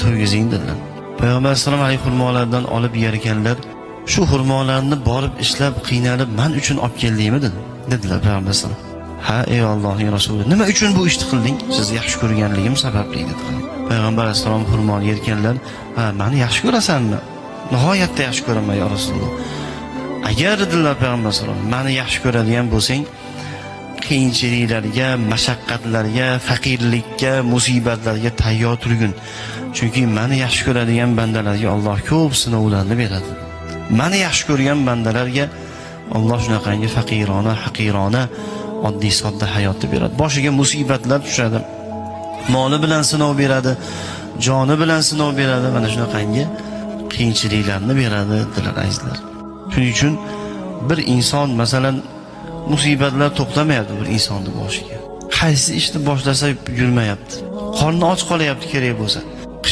to'ygizing dedilar. Payg'ambar sollallohu alayhi xurmolardan olib yer ekanlar. Shu xurmolarni borib ishlab qiynalib men uchun olib keldingmi dedilar payg'ambar sollallohu alayhi vasallam. Ha, ey Allohning rasuli, nima uchun bu ishni qilding? Sizni yaxshi ko'rganligim sababli dedilar. Payg'ambar alayhisalom xurmoni yerkanlar, ha, meni yaxshi ko'rasanmi? Nihoyatda yaxshi ko'raman ya Rasululloh. Agar dedilar payg'ambar alayhisalom, meni yaxshi ko'radigan bo'lsang, qiyinchiliklarga, mashaqqatlarga, faqirlikka, musibatlarga tayyor turgin. Chunki meni yaxshi ko'radigan bandalarga Alloh ko'p sinovlarni beradi. Meni yaxshi ko'rgan bandalarga Alloh shunaqangi faqirona, haqirona, oddiy sodda hayotni beradi. Boshiga musibatlar tushadi. Moli bilan sinov beradi, joni bilan sinov beradi. Mana shunaqangi qiyinchiliklarni beradi dedilar azizlar. Shuning uchun bir inson masalan musibatlar to'xtamayapti bir insonning boshiga. Qaysi ishni boshlasa yurmayapti. Qorni och qolyapti kerak bo'lsa.